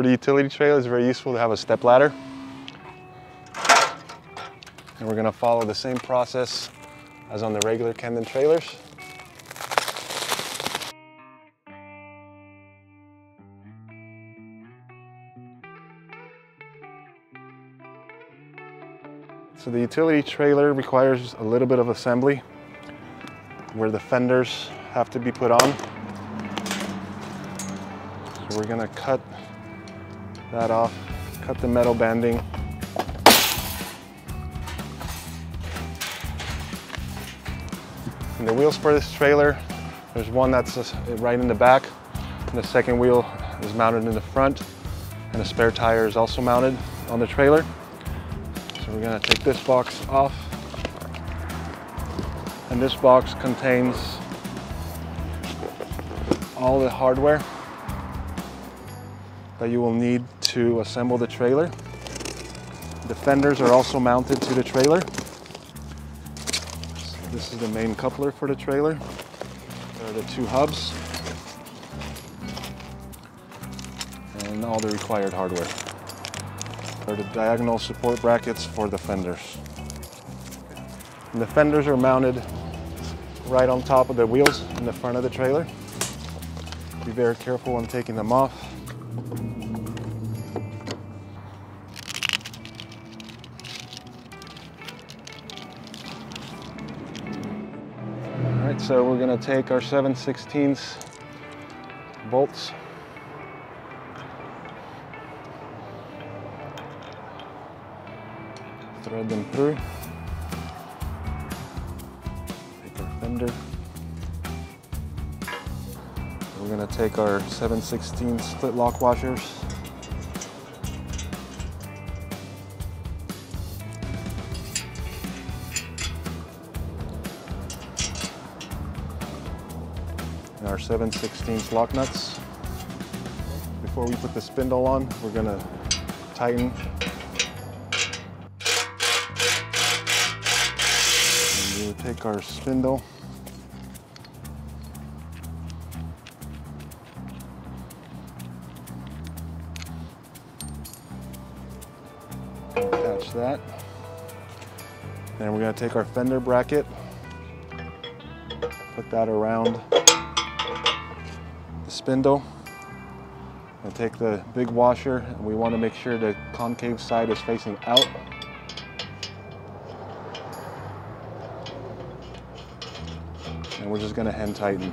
For the utility trailer, it's very useful to have a step ladder. And we're gonna follow the same process as on the regular Kendon trailers. So the utility trailer requires a little bit of assembly where the fenders have to be put on. So we're gonna cut that off, cut the metal banding. And the wheels for this trailer, there's one that's right in the back, and the second wheel is mounted in the front, and a spare tire is also mounted on the trailer. So we're gonna take this box off, and this box contains all the hardware that you will need to assemble the trailer. The fenders are also mounted to the trailer. This is the main coupler for the trailer. There are the two hubs and all the required hardware. There are the diagonal support brackets for the fenders. And the fenders are mounted right on top of the wheels in the front of the trailer. Be very careful when taking them off. All right, so we're gonna take our 7/16 bolts. Thread them through. Take our fender. We're gonna take our 7/16 split lock washers. And our 7/16 lock nuts. Before we put the spindle on, we're gonna tighten. And we'll take our spindle. Attach that. Then we're gonna take our fender bracket, put that around the spindle. We'll take the big washer, and we want to make sure the concave side is facing out. And we're just gonna hand tighten.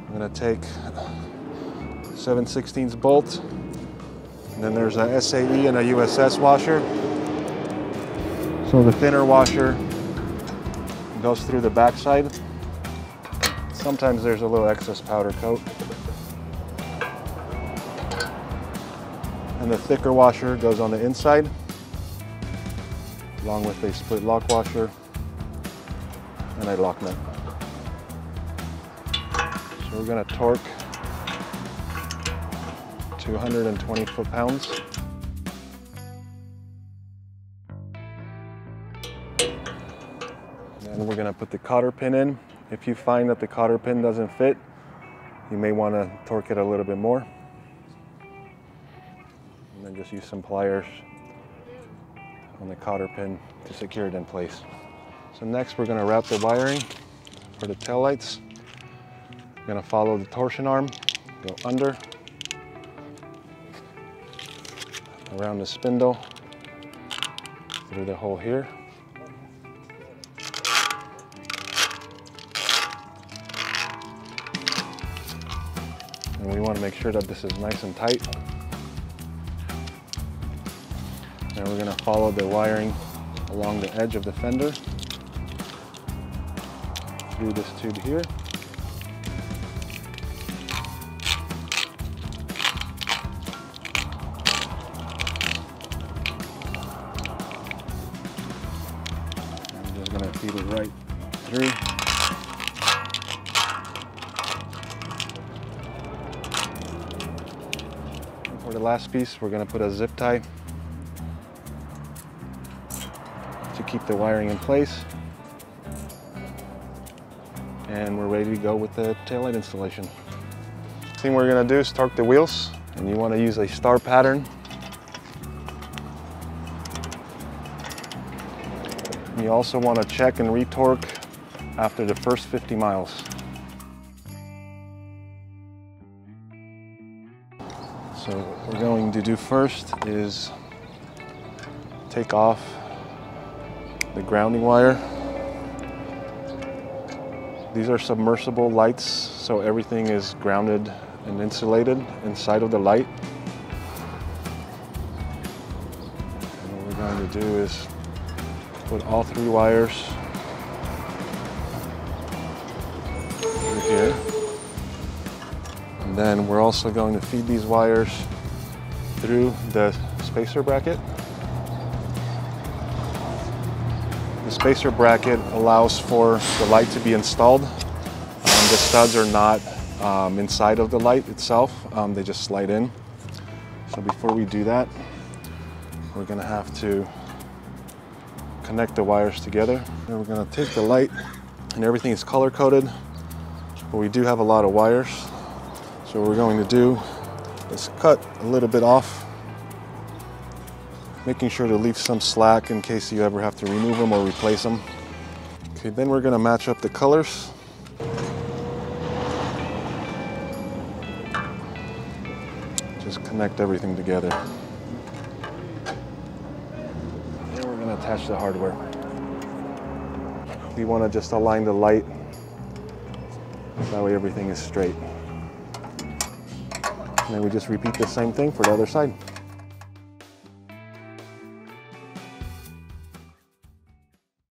I'm gonna take 7/16 bolt, and then there's a SAE and a USS washer. So the thinner washer goes through the back side. Sometimes there's a little excess powder coat. And the thicker washer goes on the inside, along with a split lock washer and a lock nut. So we're gonna torque 220 foot-pounds. And we're gonna put the cotter pin in. If you find that the cotter pin doesn't fit, you may wanna torque it a little bit more. And then just use some pliers on the cotter pin to secure it in place. So next we're gonna route the wiring for the tail lights. We're gonna follow the torsion arm, go under, around the spindle, through the hole here. And we want to make sure that this is nice and tight. And we're going to follow the wiring along the edge of the fender through this tube here. I'm just going to feed it right through. For the last piece, we're going to put a zip tie to keep the wiring in place. and we're ready to go with the taillight installation. Thing we're gonna do is torque the wheels, and you wanna use a star pattern. You also wanna check and retorque after the first 50 miles. So what we're going to do first is take off the grounding wire. These are submersible lights, so everything is grounded and insulated inside of the light. And what we're going to do is put all 3 wires over here. And then we're also going to feed these wires through the spacer bracket. The spacer bracket allows for the light to be installed. The studs are not inside of the light itself, they just slide in. So before we do that, we're gonna have to connect the wires together. And we're gonna take the light, and everything is color coded, but we do have a lot of wires. So what we're going to do is cut a little bit off, making sure to leave some slack in case you ever have to remove them or replace them. Okay, then we're gonna match up the colors. Just connect everything together. And we're gonna attach the hardware. We wanna just align the light, that way everything is straight. And then we just repeat the same thing for the other side.